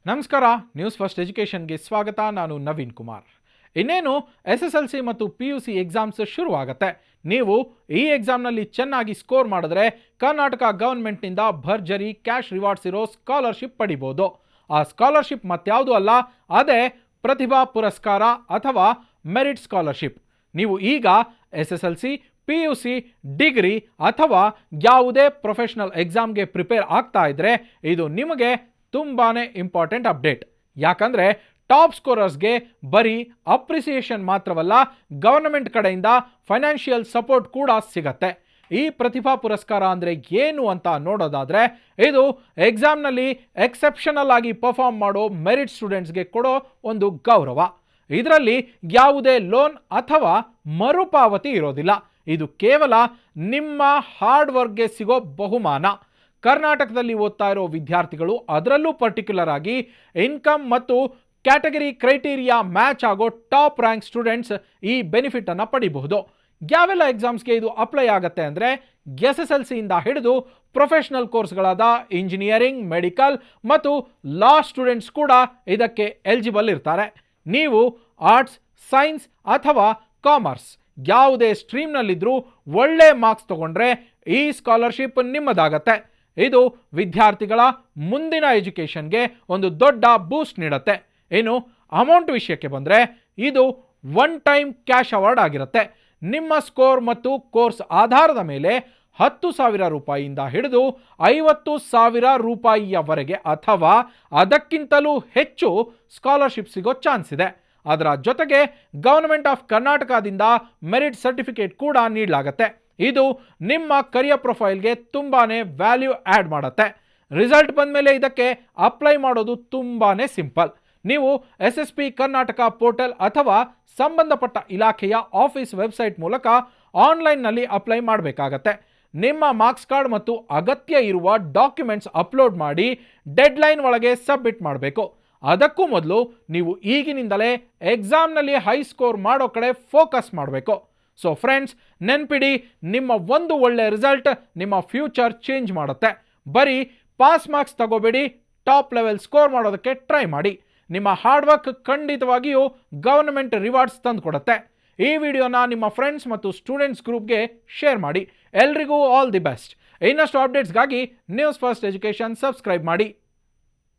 ನಮಸ್ಕಾರ. News first ಎಜುಕೇಷನ್ಗೆ ಸ್ವಾಗತ. ನಾನು ನವೀನ್ ಕುಮಾರ್. ಇನ್ನೇನು SSLC ಮತ್ತು PUC ಎಕ್ಸಾಮ್ಸ್ ಶುರುವಾಗುತ್ತೆ. ನೀವು ಈ ಎಕ್ಸಾಮ್ನಲ್ಲಿ ಚೆನ್ನಾಗಿ ಸ್ಕೋರ್ ಮಾಡಿದ್ರೆ ಕರ್ನಾಟಕ ಗವರ್ಮೆಂಟ್ನಿಂದ ಭರ್ಜರಿ ಕ್ಯಾಶ್ ರಿವಾರ್ಡ್ಸ್ ಇರೋ ಸ್ಕಾಲರ್ಶಿಪ್ ಪಡಿಬೋದು. ಆ ಸ್ಕಾಲರ್ಶಿಪ್ ಮತ್ಯಾವುದು ಅಲ್ಲ, ಅದೇ ಪ್ರತಿಭಾ ಪುರಸ್ಕಾರ ಅಥವಾ ಮೆರಿಟ್ ಸ್ಕಾಲರ್ಶಿಪ್. ನೀವು ಈಗ SSLC, PUC, ಡಿಗ್ರಿ ಅಥವಾ ಯಾವುದೇ ಪ್ರೊಫೆಷನಲ್ ಎಕ್ಸಾಮ್ಗೆ ಪ್ರಿಪೇರ್ ಆಗ್ತಾ ಇದ್ರೆ ಇದು ನಿಮಗೆ ತುಂಬಾನೇ ಇಂಪಾರ್ಟೆಂಟ್ ಅಪ್ಡೇಟ್. ಯಾಕಂದ್ರೆ ಟಾಪ್ ಸ್ಕೋರರ್ಸ್ಗೆ ಬರೀ ಅಪ್ರಿಸಿಯೇಷನ್ ಮಾತ್ರವಲ್ಲ, ಗವರ್ನಮೆಂಟ್ ಕಡೆಯಿಂದ ಫೈನಾನ್ಷಿಯಲ್ ಸಪೋರ್ಟ್ ಕೂಡ ಸಿಗತ್ತೆ. ಈ ಪ್ರತಿಭಾ ಪುರಸ್ಕಾರ ಅಂದರೆ ಏನು ಅಂತ ನೋಡೋದಾದ್ರೆ, ಇದು ಎಕ್ಸಾಮ್ನಲ್ಲಿ ಎಕ್ಸೆಪ್ಷನಲ್ ಆಗಿ ಪರ್ಫಾರ್ಮ್ ಮಾಡೋ ಮೆರಿಟ್ ಸ್ಟೂಡೆಂಟ್ಸ್ಗೆ ಕೊಡೋ ಒಂದು ಗೌರವ. ಇದರಲ್ಲಿ ಯಾವುದೇ ಲೋನ್ ಅಥವಾ ಮರುಪಾವತಿ ಇರೋದಿಲ್ಲ. ಇದು ಕೇವಲ ನಿಮ್ಮ ಹಾರ್ಡ್ ವರ್ಕ್ಗೆ ಸಿಗೋ ಬಹುಮಾನ. ಕರ್ನಾಟಕದಲ್ಲಿ ಓದ್ತಾ ಇರೋ ವಿದ್ಯಾರ್ಥಿಗಳು, ಅದರಲ್ಲೂ ಪರ್ಟಿಕ್ಯುಲರ್ ಆಗಿ ಇನ್ಕಮ್ ಮತ್ತು ಕ್ಯಾಟಗರಿ ಕ್ರೈಟೀರಿಯಾ ಮ್ಯಾಚ್ ಆಗೋ ಟಾಪ್ ರ್ಯಾಂಕ್ ಸ್ಟೂಡೆಂಟ್ಸ್ ಈ ಬೆನಿಫಿಟ್ ಅನ್ನು ಪಡಿಬಹುದು. ಯಾವೆಲ್ಲ ಎಕ್ಸಾಮ್ಸ್ಗೆ ಇದು ಅಪ್ಲೈ ಆಗುತ್ತೆ ಅಂದರೆ, SSLC ಇಂದ ಹಿಡಿದು ಪ್ರೊಫೆಷನಲ್ ಕೋರ್ಸ್ಗಳಾದ ಇಂಜಿನಿಯರಿಂಗ್, ಮೆಡಿಕಲ್ ಮತ್ತು ಲಾ ಸ್ಟೂಡೆಂಟ್ಸ್ ಕೂಡ ಇದಕ್ಕೆ ಎಲಿಜಿಬಲ್ ಇರ್ತಾರೆ. ನೀವು ಆರ್ಟ್ಸ್, ಸೈನ್ಸ್ ಅಥವಾ ಕಾಮರ್ಸ್ ಯಾವುದೇ ಸ್ಟ್ರೀಮ್ನಲ್ಲಿದ್ದರೂ ಒಳ್ಳೆ ಮಾರ್ಕ್ಸ್ ತಗೊಂಡ್ರೆ ಈ ಸ್ಕಾಲರ್ಶಿಪ್ ನಿಮ್ಮದಾಗತ್ತೆ. ಇದು ವಿದ್ಯಾರ್ಥಿಗಳ ಮುಂದಿನ ಎಜುಕೇಷನ್ಗೆ ಒಂದು ದೊಡ್ಡ ಬೂಸ್ಟ್ ನೀಡುತ್ತೆ. ಇನ್ನು ಅಮೌಂಟ್ ವಿಷಯಕ್ಕೆ ಬಂದರೆ, ಇದು ಒನ್ ಟೈಮ್ ಕ್ಯಾಶ್ ಅವಾರ್ಡ್ ಆಗಿರುತ್ತೆ. ನಿಮ್ಮ ಸ್ಕೋರ್ ಮತ್ತು ಕೋರ್ಸ್ ಆಧಾರದ ಮೇಲೆ 10,000 ರೂಪಾಯಿಯಿಂದ ಹಿಡಿದು 50,000 ರೂಪಾಯಿಯವರೆಗೆ ಅಥವಾ ಅದಕ್ಕಿಂತಲೂ ಹೆಚ್ಚು ಸ್ಕಾಲರ್ಶಿಪ್ ಸಿಗೋ ಚಾನ್ಸ್ ಇದೆ. ಅದರ ಜೊತೆಗೆ ಗವರ್ನಮೆಂಟ್ ಆಫ್ ಕರ್ನಾಟಕದಿಂದ ಮೆರಿಟ್ ಸರ್ಟಿಫಿಕೇಟ್ ಕೂಡ ನೀಡಲಾಗುತ್ತೆ. ಇದು ನಿಮ್ಮ ಕರಿಯರ್ ಪ್ರೊಫೈಲ್ಗೆ ತುಂಬಾನೇ ವ್ಯಾಲ್ಯೂ ಆ್ಯಡ್ ಮಾಡುತ್ತೆ. ರಿಸಲ್ಟ್ ಬಂದ ಮೇಲೆ ಇದಕ್ಕೆ ಅಪ್ಲೈ ಮಾಡೋದು ತುಂಬಾನೇ ಸಿಂಪಲ್. ನೀವು SSP ಕರ್ನಾಟಕ ಪೋರ್ಟಲ್ ಅಥವಾ ಸಂಬಂಧಪಟ್ಟ ಇಲಾಖೆಯ ಆಫೀಸ್ ವೆಬ್ಸೈಟ್ ಮೂಲಕ ಆನ್ಲೈನ್ನಲ್ಲಿ ಅಪ್ಲೈ ಮಾಡಬೇಕಾಗತ್ತೆ. ನಿಮ್ಮ ಮಾರ್ಕ್ಸ್ ಕಾರ್ಡ್ ಮತ್ತು ಅಗತ್ಯ ಇರುವ ಡಾಕ್ಯುಮೆಂಟ್ಸ್ ಅಪ್ಲೋಡ್ ಮಾಡಿ ಡೆಡ್ಲೈನ್ ಒಳಗೆ ಸಬ್ಮಿಟ್ ಮಾಡಬೇಕು. ಅದಕ್ಕೂ ಮೊದಲು ನೀವು ಈಗಿನಿಂದಲೇ ಎಕ್ಸಾಮ್ನಲ್ಲಿ ಹೈ ಸ್ಕೋರ್ ಮಾಡೋ ಕಡೆ ಫೋಕಸ್ ಮಾಡಬೇಕು. ಸೊ ಫ್ರೆಂಡ್ಸ್, ನೆನ್ಪಿಡಿ, ನಿಮ್ಮ ಒಂದು ಒಳ್ಳೆ ರಿಸಲ್ಟ್ ನಿಮ್ಮ ಫ್ಯೂಚರ್ ಚೇಂಜ್ ಮಾಡುತ್ತೆ. ಬರೀ ಪಾಸ್ ಮಾರ್ಕ್ಸ್ ತಗೋಬೇಡಿ, ಟಾಪ್ ಲೆವೆಲ್ ಸ್ಕೋರ್ ಮಾಡೋದಕ್ಕೆ ಟ್ರೈ ಮಾಡಿ. ನಿಮ್ಮ ಹಾರ್ಡ್ ವರ್ಕ್ ಖಂಡಿತವಾಗಿಯೂ ಗವರ್ನಮೆಂಟ್ ರಿವಾರ್ಡ್ಸ್ ತಂದು ಕೊಡುತ್ತೆ. ಈ ವಿಡಿಯೋನ ನಿಮ್ಮ ಫ್ರೆಂಡ್ಸ್ ಮತ್ತು ಸ್ಟೂಡೆಂಟ್ಸ್ ಗ್ರೂಪ್ಗೆ ಶೇರ್ ಮಾಡಿ. ಎಲ್ರಿಗೂ ಆಲ್ ದಿ ಬೆಸ್ಟ್. ಇನ್ನಷ್ಟು ಅಪ್ಡೇಟ್ಸ್ಗಾಗಿ ನ್ಯೂಸ್ ಫಸ್ಟ್ ಎಜುಕೇಷನ್ ಸಬ್ಸ್ಕ್ರೈಬ್ ಮಾಡಿ.